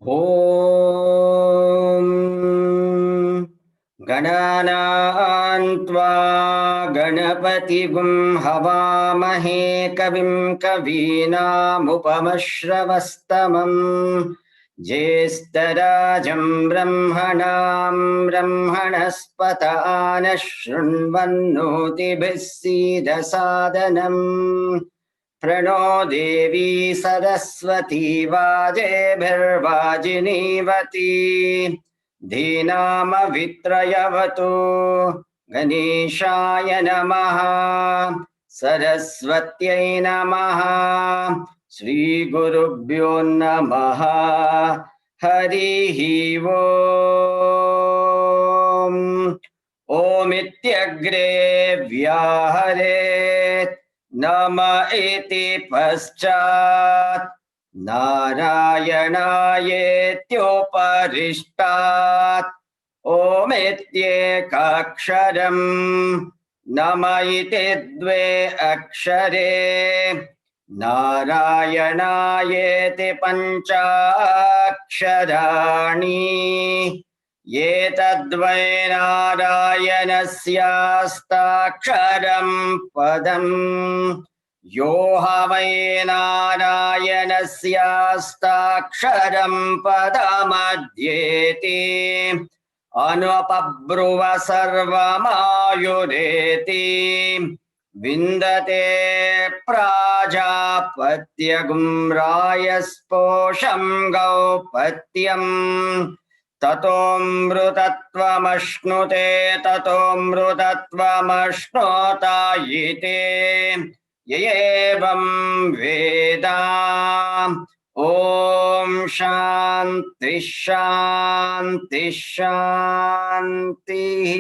ॐ गणानां त्वा गणपतिगुं हवामहे कविं कवीनामुपमश्रवस्तमम् ज्येष्ठराजं ब्रह्मणां ब्रह्मणस्पत नः शृण्वन्नोतिभिः सीदसादनम् प्रणो देवी सरस्वती वाजेभिर्वाजिनीवती धीनामवित्रयवतु गणेशाय नमः सरस्वत्यै नमः श्रीगुरुभ्यो नमः हरिः ओम् ओमित्यग्रे व्याहरेत् नम इति पश्चात् नारायणायेत्योपरिष्टात् ओमित्येकाक्षरम् नम इति द्वे अक्षरे नारायणायेति पञ्चाक्षराणि एतद्वै नारायणस्यास्ताक्षरं पदम् यो ह वै नारायणस्यास्ताक्षरं पदमध्येति अनुपब्रुव सर्वमायुरेति विन्दते प्राजापत्यगुं रायस्पोषं गौपत्यम् ततोऽमृतत्वमश्नुते ततोऽमृतत्वमश्नोत इति य एवं वेद ॐ शान्ति शान्ति शान्तिः।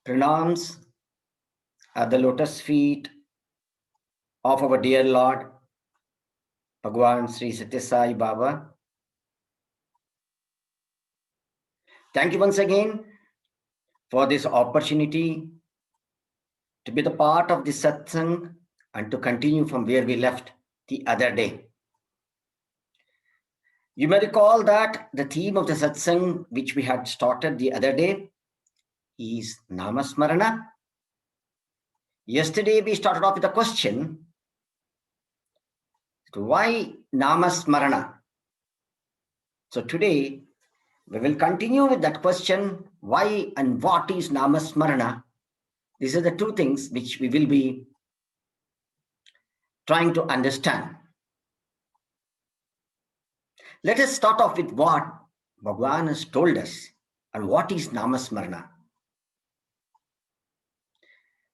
Pranams at the lotus feet of our dear Lord, Bhagwan Sri Satya Sai Baba. Thank you once again for this opportunity to be the part of this satsang and to continue from where we left the other day. You may recall that the theme of the satsang which we had started the other day is Namasmarana. Yesterday we started off with a question, why Namasmarana? So today we will continue with that question, why and what is Namasmarana? These are the two things which we will be trying to understand. Let us start off with what Bhagwan has told us and what is Namasmarana.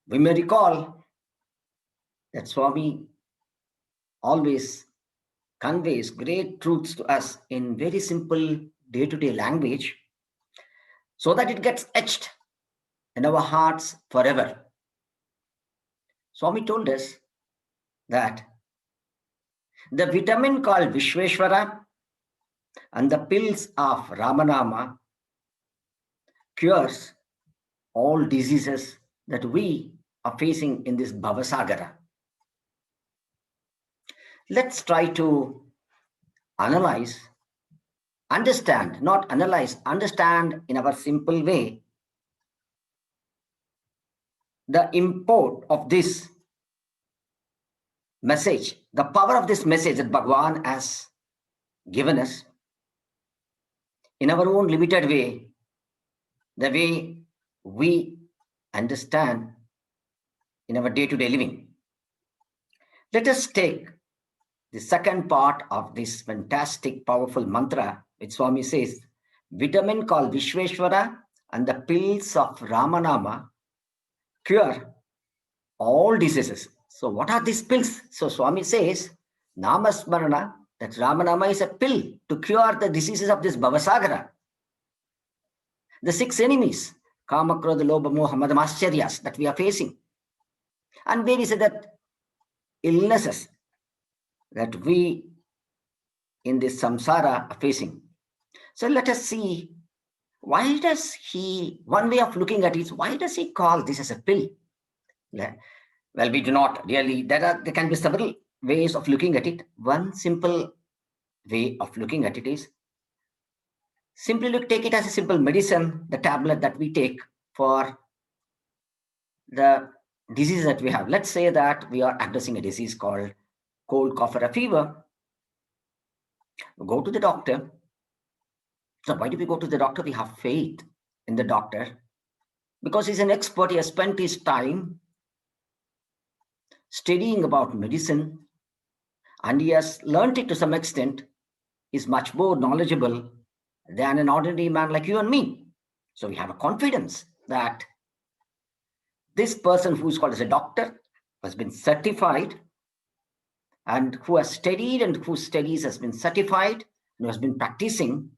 We may recall that Swami always conveys great truths to us in very simple day-to-day language so that it gets etched in our hearts forever. Swami told us that the vitamin called Vishweshwara and the pills of Ramanama cures all diseases that we are facing in this Bhavasagara. Let's try to analyze, understand, not analyze, understand in our simple way the import of this message, the power of this message that Bhagwan has given us in our own limited way, the way we understand in our day-to-day living. Let us take the second part of this fantastic, powerful mantra, which Swami says, vitamin called Vishweshwara and the pills of Ramanama cure all diseases. So what are these pills? So Swami says, Namasmarana, that Ramanama is a pill to cure the diseases of this Bhavasagara. The 6 enemies, Kama, Krodha, Lobha, Moha, Mada, Mascharya's that we are facing. And there is that illnesses that we in this samsara are facing. So let us see Why does he, one way of looking at it is, why does he call this as a pill? Well, we do not really, there can be several ways of looking at it. One simple way of looking at it is simply take it as a simple medicine, the tablet that we take for the disease that we have. Let's say that we are addressing a disease called cold, cough, or a fever. Go to the doctor. So why do we go to the doctor? We have faith in the doctor because he's an expert. He has spent his time studying about medicine and he has learnt it to some extent. He's much more knowledgeable than an ordinary man like you and me. So we have a confidence that this person who is called as a doctor has been certified and who has studied and whose studies has been certified and who has been practicing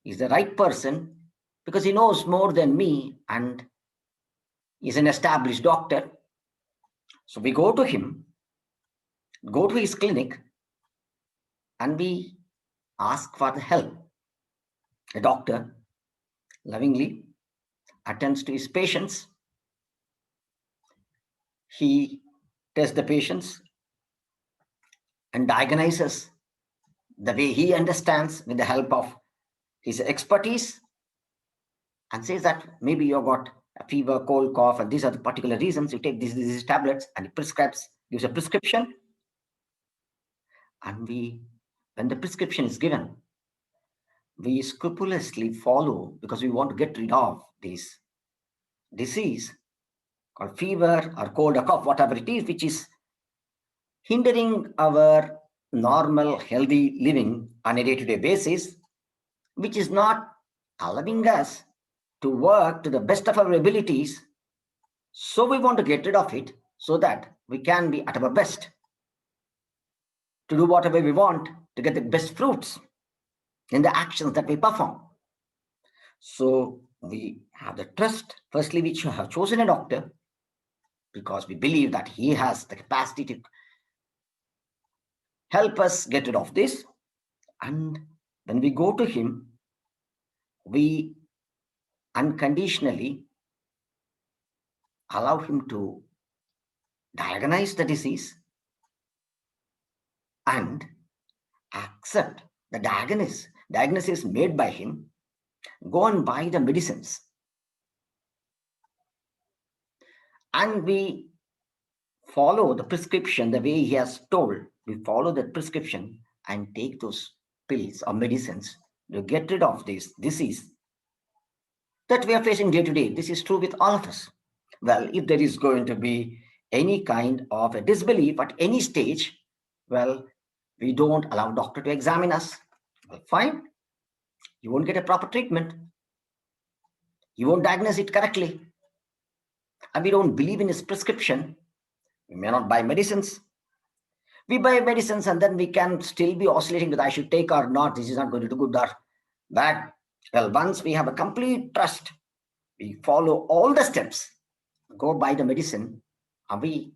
is the right person because he knows more than me and is an established doctor. So we go to him, go to his clinic, and we ask for the help. The doctor lovingly attends to his patients. He tests the patients and diagnoses the way he understands with the help of his expertise and says that maybe you've got a fever, cold, cough, and these are the particular reasons. You take these tablets and he prescribes, gives a prescription. And when the prescription is given, we scrupulously follow because we want to get rid of this disease called fever or cold or cough, whatever it is, which is hindering our normal, healthy living on a day-to-day basis, which is not allowing us to work to the best of our abilities. So we want to get rid of it so that we can be at our best to do whatever we want to get the best fruits in the actions that we perform. So we have the trust, firstly, which have chosen a doctor because we believe that he has the capacity to help us get rid of this. And when we go to him, we unconditionally allow him to diagnose the disease and accept the diagnosis made by him, go and buy the medicines. And we follow the prescription the way he has told. We follow the prescription and take those pills or medicines to get rid of this disease that we are facing day to day. This is true with all of us. Well, if there is going to be any kind of a disbelief at any stage, well, we don't allow doctor to examine us. Well, fine. You won't get a proper treatment. You won't diagnose it correctly. And we don't believe in his prescription. We may not buy medicines. We buy medicines and then we can still be oscillating whether I should take or not. This is not going to do good or bad. Well, once we have a complete trust, we follow all the steps, go buy the medicine, and we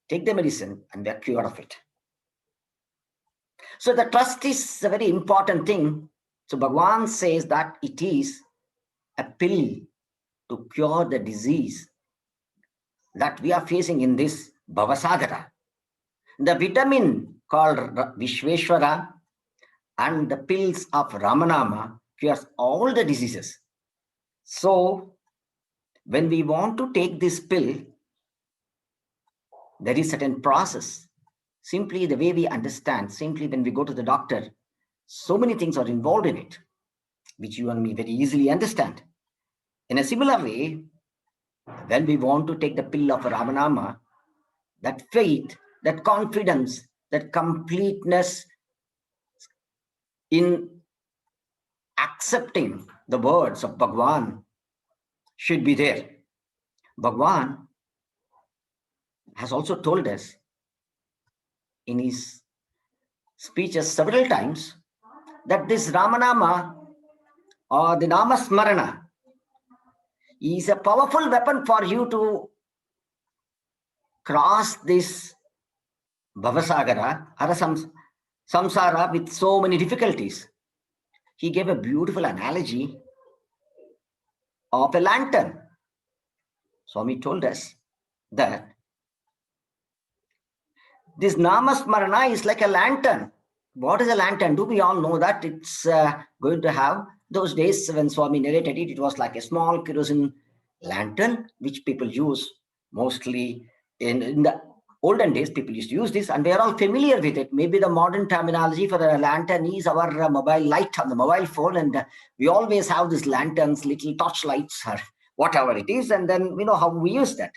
take the medicine and we are cured of it. So the trust is a very important thing. So Bhagavan says that it is a pill to cure the disease that we are facing in this Bhavasagara. The vitamin called Vishveshwara and the pills of Ramanama cures all the diseases. So when we want to take this pill, there is certain process. Simply the way we understand, simply when we go to the doctor, so many things are involved in it, which you and me very easily understand. In a similar way, when we want to take the pill of Ramanama, that faith, that confidence, that completeness in accepting the words of Bhagavan should be there. Bhagavan has also told us in his speeches several times that this Ramanama or the Namasmarana is a powerful weapon for you to cross this Bhavasagara or samsara with so many difficulties. He gave a beautiful analogy of a lantern. Swami told us that this Namasmarana is like a lantern. What is a lantern? Do we all know that? It's going to have, those days when Swami narrated it, it was like a small kerosene lantern, which people use mostly in the olden days. People used to use this, and we are all familiar with it. Maybe the modern terminology for a lantern is our mobile light on the mobile phone, and we always have these lanterns, little torch lights, or whatever it is, and then we know how we use that.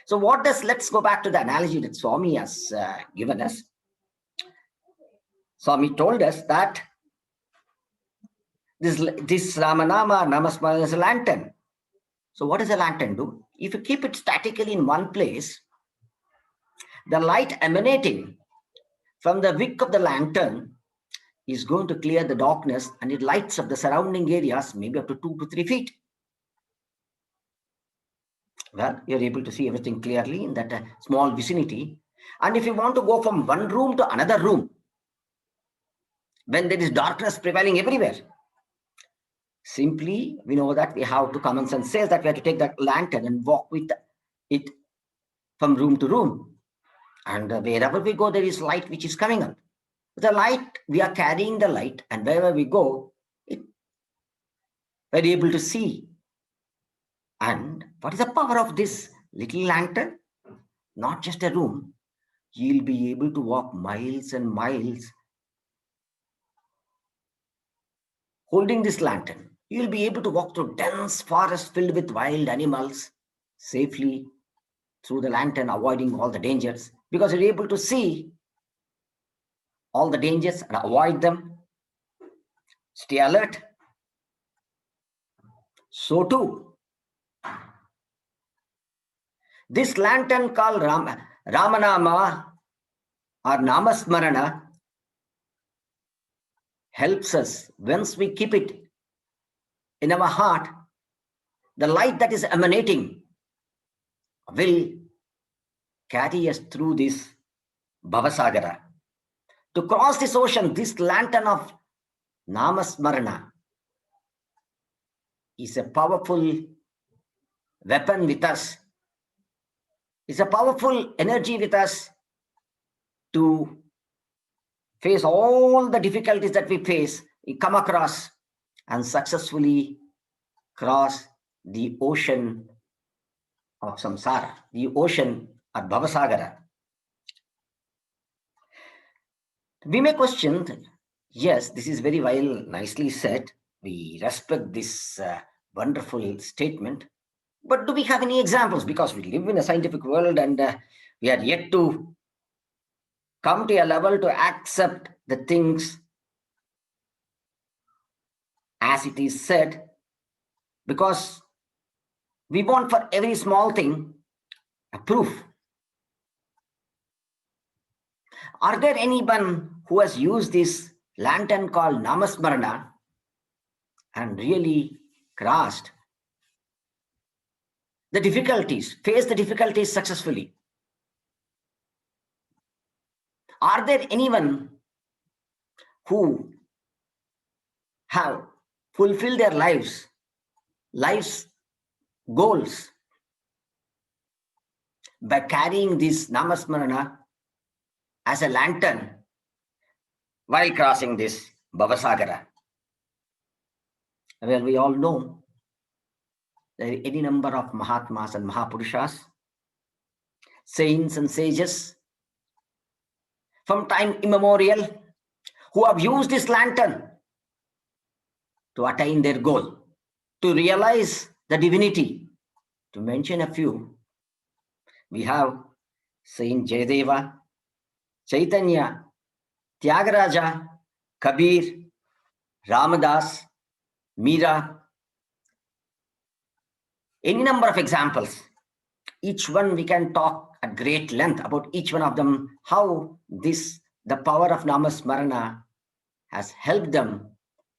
So let's go back to the analogy that Swami has given us. Swami told us that this Ramanama Namasmarana is a lantern. So what does a lantern do? If you keep it statically in one place, the light emanating from the wick of the lantern is going to clear the darkness, and it lights up the surrounding areas, maybe up to 2 to 3 feet. Well, you're able to see everything clearly in that small vicinity. And if you want to go from one room to another room, when there is darkness prevailing everywhere, simply we know that we have to, common sense says that we have to take that lantern and walk with it from room to room. And wherever we go, there is light which is coming up. The light, we are carrying the light, and wherever we go, we're able to see. And what is the power of this little lantern? Not just a room. You'll be able to walk miles and miles holding this lantern. You'll be able to walk through dense forests filled with wild animals safely through the lantern, avoiding all the dangers, because you're able to see all the dangers and avoid them. Stay alert. So too, this lantern called Ramanama or Namasmarana helps us. Once we keep it in our heart, the light that is emanating will carry us through this Bhavasagara. To cross this ocean, this lantern of Namasmarana is a powerful weapon with us. It's a powerful energy with us to face all the difficulties that we face, we come across, and successfully cross the ocean of samsara, the ocean of Bhavasagara. We may question, yes, this is very well, nicely said. We respect this wonderful statement. But do we have any examples? Because we live in a scientific world, and we are yet to come to a level to accept the things as it is said, because we want for every small thing a proof. Are there anyone who has used this lantern called Namasmarana and really crossed the difficulties, faced the difficulties successfully? Are there anyone who have fulfilled their life's goals by carrying this Namasmarana as a lantern while crossing this Bhavasagara? Well, we all know there are any number of Mahatmas and Mahapurushas, saints and sages from time immemorial who have used this lantern to attain their goal, to realize the divinity. To mention a few, we have Saint Jayadeva, Chaitanya, Tyagaraja, Kabir, Ramadas, Meera, any number of examples. Each one we can talk at great length about each one of them, how the power of Namasmarana has helped them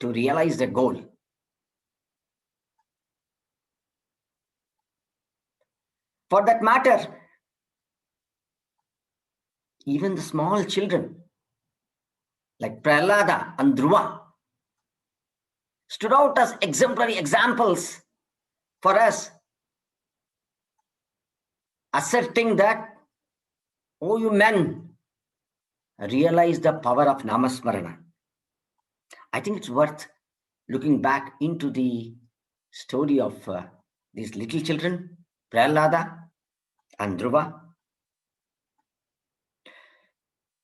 to realize their goal. For that matter, even the small children like Prahlada and Dhruva stood out as exemplary examples for us, asserting that, oh, you men, realize the power of Namasmarana. I think it's worth looking back into the story of these little children, Prahlada and Dhruva.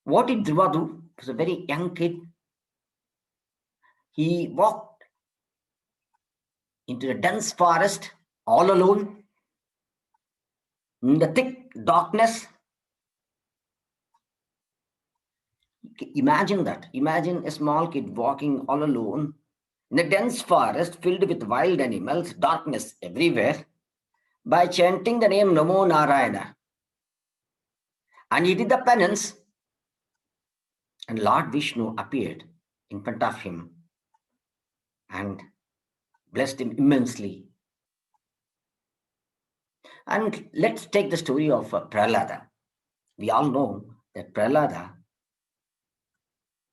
What did Dhruva do? He was a very young kid. He walked into the dense forest all alone in the thick darkness. Imagine that. Imagine a small kid walking all alone in a dense forest filled with wild animals, darkness everywhere, by chanting the name Namo Narayana. And he did the penance, and Lord Vishnu appeared in front of him and blessed him immensely. And let's take the story of Prahlada. We all know that Prahlada,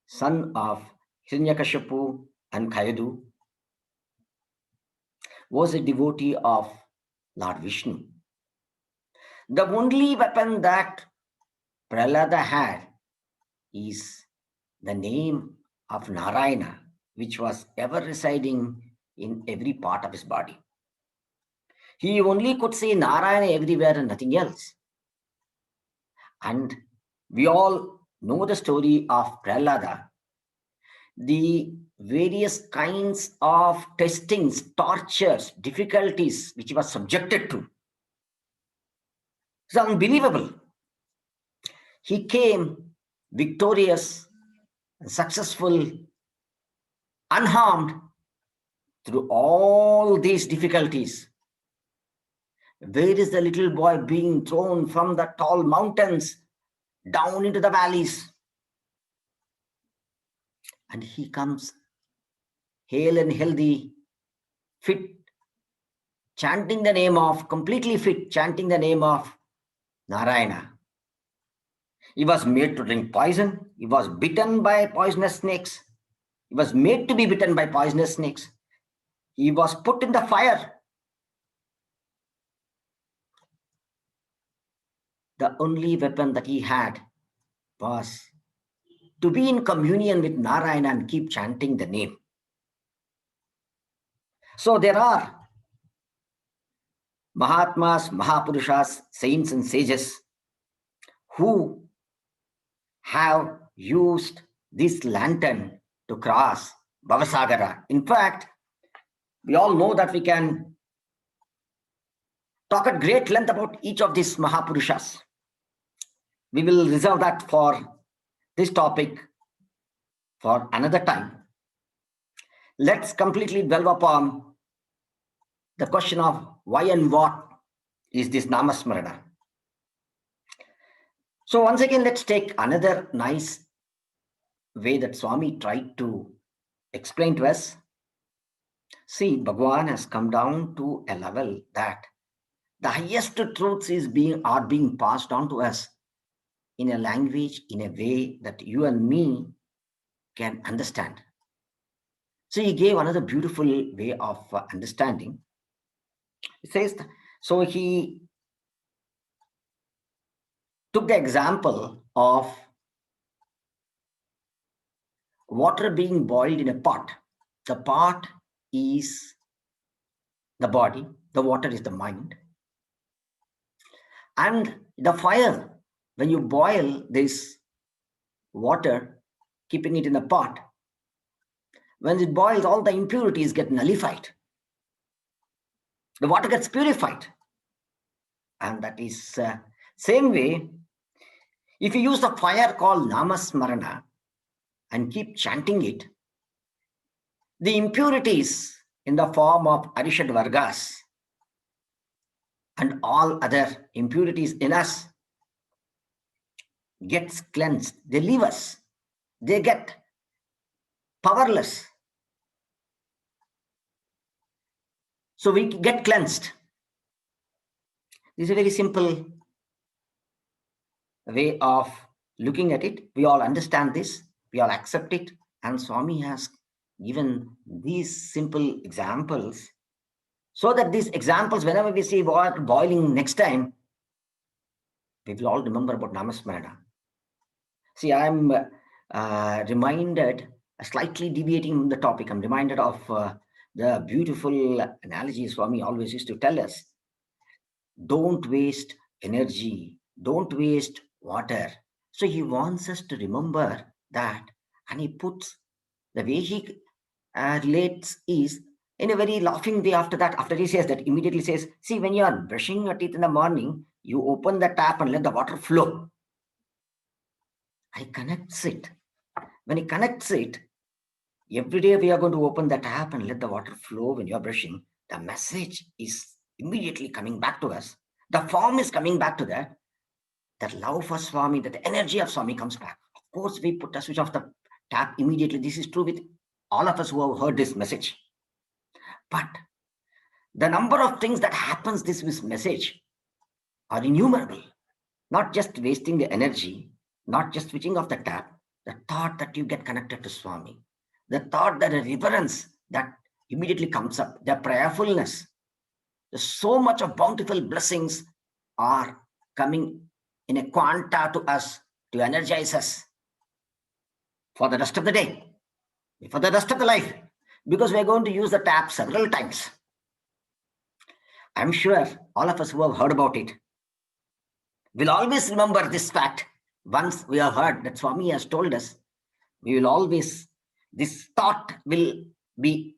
son of Hiranyakashipu and Kayadu, was a devotee of Lord Vishnu. The only weapon that Prahlada had is the name of Narayana, which was ever residing in every part of his body. He only could say Narayana everywhere and nothing else. And we all know the story of Prahlada, the various kinds of testings, tortures, difficulties which he was subjected to. It's unbelievable. He came victorious and successful, unharmed through all these difficulties. Where is the little boy being thrown from the tall mountains down into the valleys? And he comes hale and healthy, fit, chanting the name of, completely fit, chanting the name of Narayana. He was made to drink poison. He was bitten by poisonous snakes. He was made to be bitten by poisonous snakes. He was put in the fire. The only weapon that he had was to be in communion with Narayana and keep chanting the name. So there are Mahatmas, Mahapurushas, saints and sages who have used this lantern to cross Bhavasagara. In fact, we all know that we can talk at great length about each of these Mahapurushas. We will reserve that for this topic for another time. Let's completely delve upon the question of why and what is this Namasmarana. So once again, let's take another nice way that Swami tried to explain to us. See, Bhagavan has come down to a level that the highest truths are being passed on to us in a language, in a way that you and me can understand. So he gave another beautiful way of understanding. He says, so he took the example of water being boiled in a pot. The pot is the body, the water is the mind. And the fire, when you boil this water, keeping it in a pot, when it boils, all the impurities get nullified. The water gets purified. And that is same way, if you use the fire called Namasmarana and keep chanting it, the impurities in the form of Arishad Vargas and all other impurities in us gets cleansed. They leave us. They get powerless. So we get cleansed. This is a very simple way of looking at it. We all understand this. We all accept it. And Swami has given these simple examples So that these examples, whenever we see water boiling next time, we will all remember about Namasmarana. See, I'm reminded, slightly deviating the topic, I'm reminded of the beautiful analogy Swami always used to tell us. Don't waste energy, don't waste water. So he wants us to remember that, and he puts the way he relates is in a very laughing way. After that, after he says that, immediately says, see, when you are brushing your teeth in the morning, you open the tap and let the water flow. I connects it. When he connects it, every day we are going to open the tap and let the water flow when you are brushing. The message is immediately coming back to us. The form is coming back to that. That love for Swami, that energy of Swami comes back. Of course, we put a switch off the tap immediately. This is true with all of us who have heard this message. But the number of things that happens this message are innumerable. Not just wasting the energy, not just switching off the tap, the thought that you get connected to Swami, the thought that a reverence that immediately comes up, the prayerfulness, there's so much of bountiful blessings are coming in a quanta to us to energize us for the rest of the day, for the rest of the life, because we're going to use the tap several times. I'm sure all of us who have heard about it will always remember this fact. Once we have heard that Swami has told us, we will always, this thought will be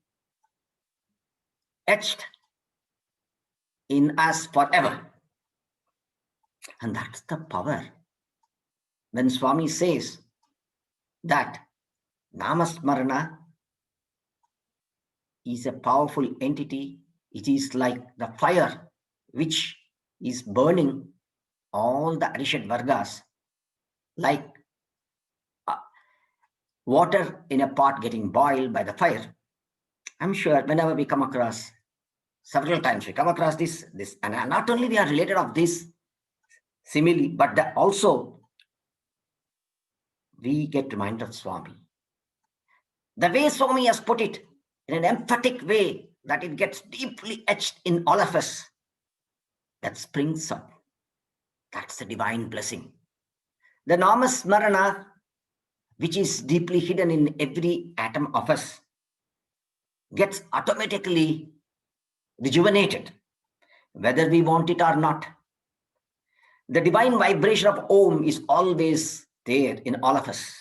etched in us forever. And that's the power. When Swami says that Namasmarana is a powerful entity, it is like the fire which is burning all the Arishad Vargas, like water in a pot getting boiled by the fire. I'm sure whenever we come across, several times we come across this, and not only we are related of this simile, but also we get reminded of Swami. The way Swami has put it in an emphatic way that it gets deeply etched in all of us, that springs up. That's the divine blessing. The Namasmarana, which is deeply hidden in every atom of us, gets automatically rejuvenated, whether we want it or not. The divine vibration of Om is always there in all of us.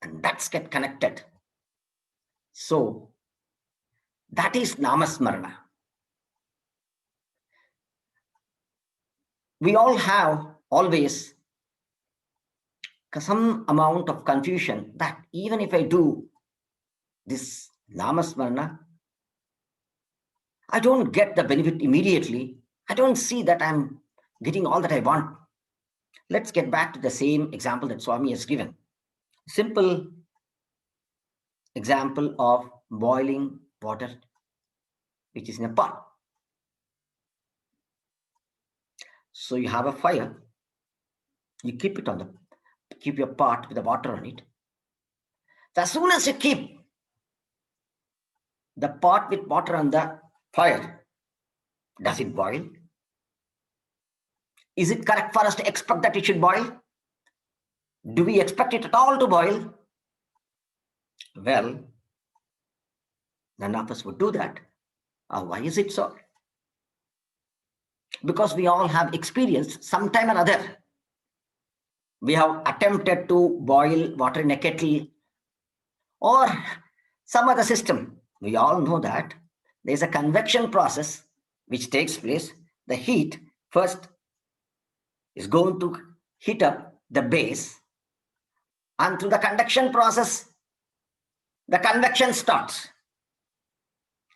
And that's get connected. So that is Namasmarana. We all have always some amount of confusion that even if I do this Namasmarana, I don't get the benefit immediately. I don't see that I'm getting all that I want. Let's get back to the same example that Swami has given. Simple example of boiling water, which is in a pot. So you have a fire, you keep your pot with the water on it. So as soon as you keep the pot with water on the fire, does it boil? Is it correct for us to expect that it should boil? Do we expect it at all to boil? Well, none of us would do that. Why is it so? Because we all have experienced sometime or other. We have attempted to boil water in a kettle or some other system. We all know that there's a convection process which takes place. The heat first is going to heat up the base, and through the conduction process, the convection starts.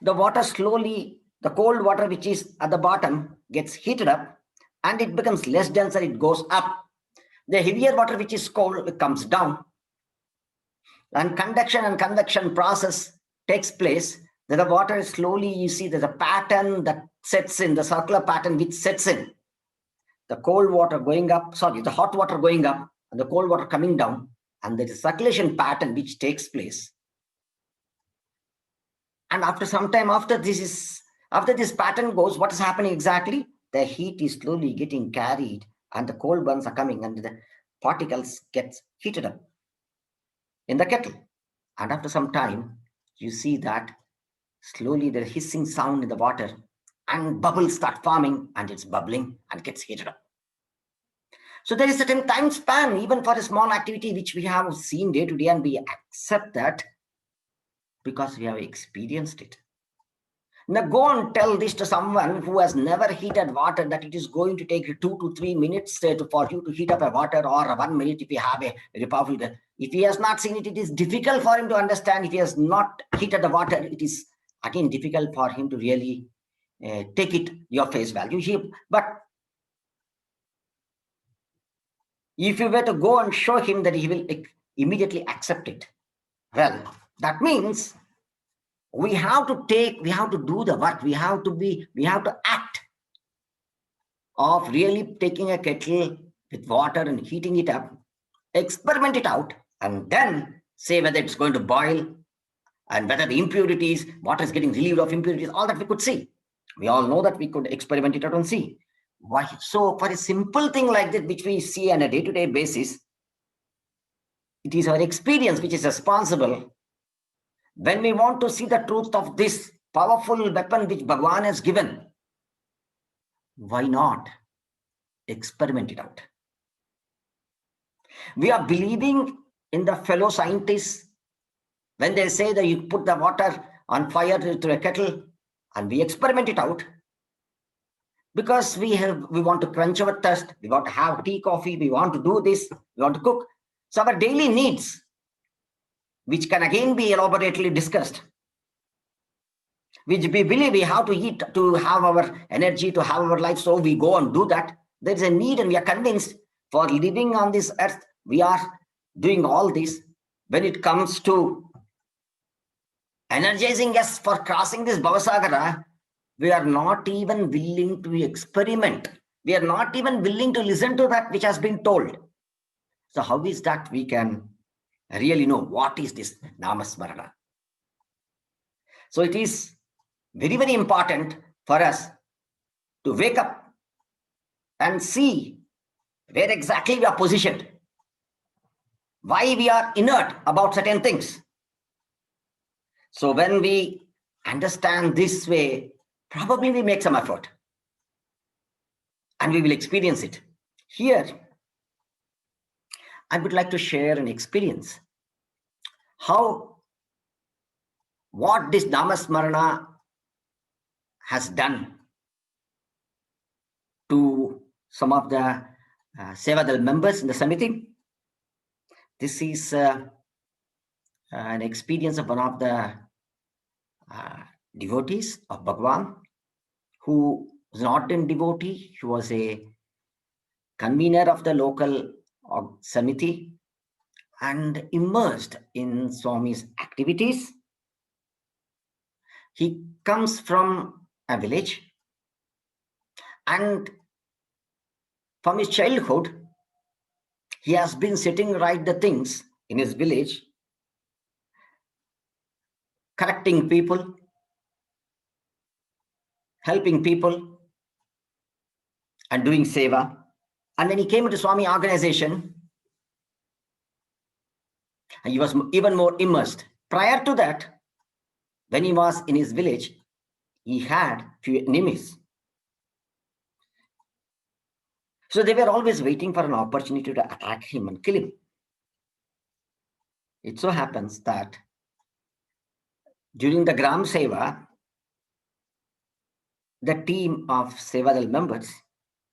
The water slowly, the cold water which is at the bottom gets heated up and it becomes less denser, it goes up. The heavier water which is cold, it comes down. And conduction and convection process takes place. Then the water slowly, you see there's a pattern that sets in, the circular pattern which sets in. The cold water going up, the hot water going up and the cold water coming down, and there's a circulation pattern which takes place. And after some time after this is After this pattern goes, what is happening exactly? The heat is slowly getting carried and the cold burns are coming and the particles gets heated up in the kettle. And after some time, you see that slowly the hissing sound in the water and bubbles start forming and it's bubbling and gets heated up. So there is a certain time span, even for a small activity which we have seen day to day, and we accept that because we have experienced it. Now go and tell this to someone who has never heated water that it is going to take 2 to 3 minutes for you to heat up a water, or 1 minute if you have a very powerful. If he has not seen it, it is difficult for him to understand. If he has not heated the water, it is again difficult for him to really take it your face value. But if you were to go and show him, that he will immediately accept it. Well, that means we have to do the work. We have to act of really taking a kettle with water and heating it up, experiment it out, and then say whether it's going to boil and whether the impurities, water is getting relieved of impurities, all that we could see. We all know that we could experiment it out and see. Why? So for a simple thing like that, which we see on a day-to-day basis, it is our experience which is responsible. When we want to see the truth of this powerful weapon which Bhagwan has given, why not experiment it out? We are believing in the fellow scientists when they say that you put the water on fire to a kettle and we experiment it out, because we want to quench our thirst, we want to have tea, coffee, we want to do this, we want to cook. So our daily needs, which can again be elaborately discussed, which we believe we have to eat to have our energy, to have our life, so we go and do that. There is a need, and we are convinced for living on this earth, we are doing all this. When it comes to energizing us for crossing this Bhavasagara, we are not even willing to experiment. We are not even willing to listen to that which has been told. So how is that we can really know what is this Namasmarana? So it is very, very important for us to wake up and see where exactly we are positioned, why we are inert about certain things. So when we understand this way, probably we make some effort and we will experience it. Here, I would like to share an experience, what this Namasmarana has done to some of the Sevadal members in the Samiti. This is an experience of one of the devotees of Bhagwan, who was not a devotee. He was a convener of the local Samiti and immersed in Swami's activities. He comes from a village, and from his childhood, he has been setting right the things in his village, correcting people, helping people, and doing seva. And when he came into Swami organization, he was even more immersed. Prior to that, when he was in his village, he had few enemies. So they were always waiting for an opportunity to attack him and kill him. It so happens that during the Gram Seva, the team of Sevadal members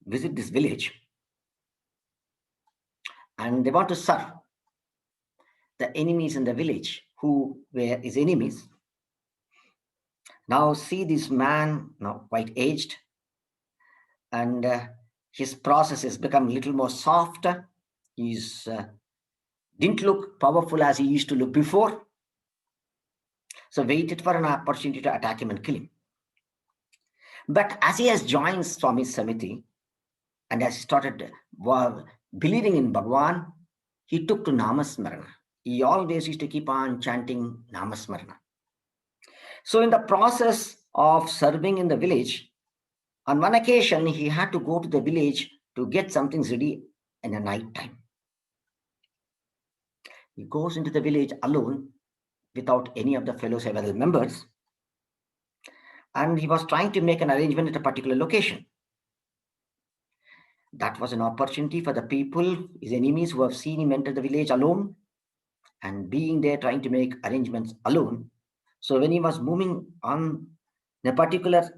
visit this village and they want to serve the enemies in the village who were his enemies. Now see this man, now quite aged, and his process has become a little more softer. He's didn't look powerful as he used to look before. So waited for an opportunity to attack him and kill him. But as he has joined Swami's Samiti and has started believing in Bhagwan, he took to Namasmarana. He always used to keep on chanting Namasmarana. So in the process of serving in the village, on one occasion he had to go to the village to get something ready in the night time. He goes into the village alone without any of the fellow several members, and he was trying to make an arrangement at a particular location. That was an opportunity for the people, his enemies, who have seen him enter the village alone and being there trying to make arrangements alone. So when he was moving on a particular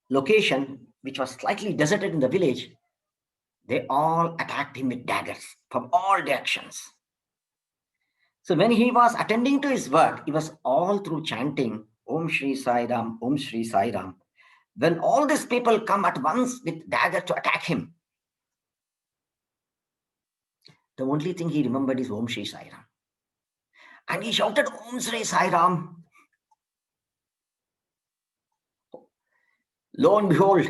location, which was slightly deserted in the village, they all attacked him with daggers from all directions. So when he was attending to his work, he was all through chanting Om Shri Sai Ram, Om Shri Sai Ram. When all these people come at once with daggers to attack him, the only thing he remembered is Om Shri Sai Ram. And he shouted Om Shri Sai Ram. Lo and behold,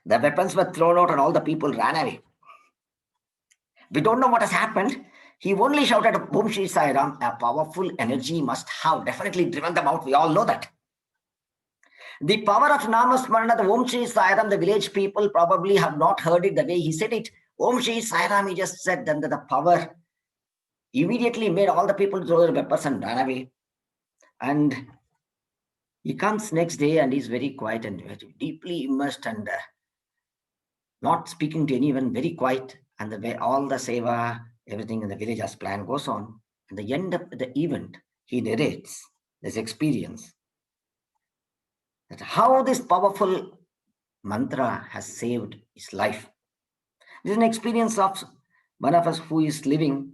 the weapons were thrown out and all the people ran away. We don't know what has happened. He only shouted Om Shri Sai Ram. A powerful energy must have definitely driven them out. We all know that. The power of Namasmarana, the Om Shri Sai Ram, the village people probably have not heard it the way he said it. Om Shri Sai Ram, he just said, then the power immediately made all the people throw their weapons and run away. And he comes next day and he's very quiet and very deeply immersed and not speaking to anyone, very quiet. And the way all the seva, everything in the village as planned goes on. At the end of the event, he narrates this experience, that how this powerful mantra has saved his life. This is an experience of one of us who is living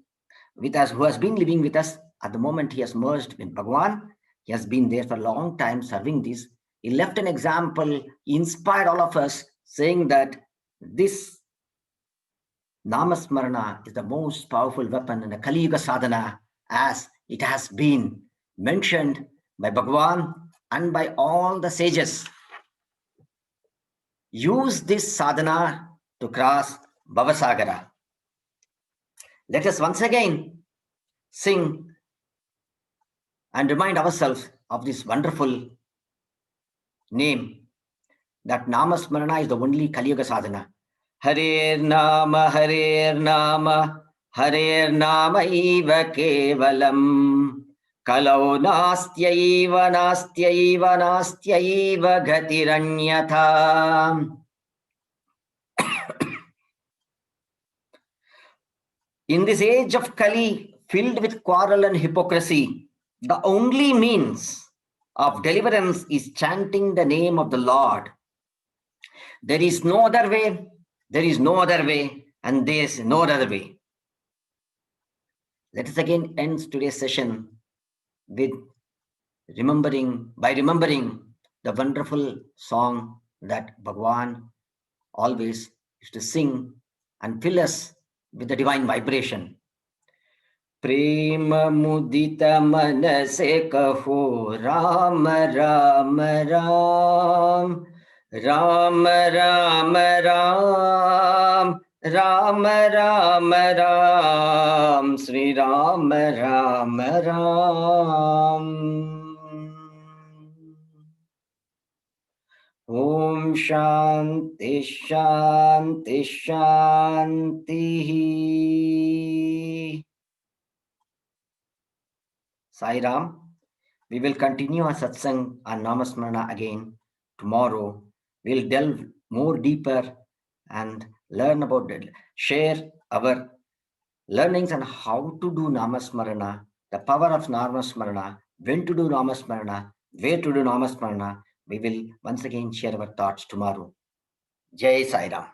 with us, who has been living with us. At the moment he has merged with Bhagwan. He has been there for a long time serving this. He left an example. He inspired all of us, saying that this Namasmarana is the most powerful weapon in the Kali Yuga sadhana, as it has been mentioned by Bhagwan and by all the sages. Use this sadhana to cross Bhavasagara. Let us once again sing and remind ourselves of this wonderful name, that Namasmarana is the only Kali Yuga sadhana. Harer Nama, Harer Nama, Harer Nama Eva Kevalam. Kalau Nastyaiva, Nastyaiva, Nastyaiva Gatiranyatha. In this age of Kali, filled with quarrel and hypocrisy, the only means of deliverance is chanting the name of the Lord. There is no other way, there is no other way, and there is no other way. Let us again end today's session with remembering the wonderful song that Bhagwan always used to sing and fill us with the divine vibration. Prema mudita manase kaho Ram Ram Ram, Ram Ram Ram, Ram Ram Ram, Sri Ram Ram Ram. Om Shanti Shanti Shanti. Sai Ram. We will continue our satsang and Namasmarana again tomorrow. We'll delve more deeper and learn about it, share our learnings on how to do Namasmarana, the power of Namasmarana, when to do Namasmarana, where to do Namasmarana. We will once again share our thoughts tomorrow. Jai Sai Ram.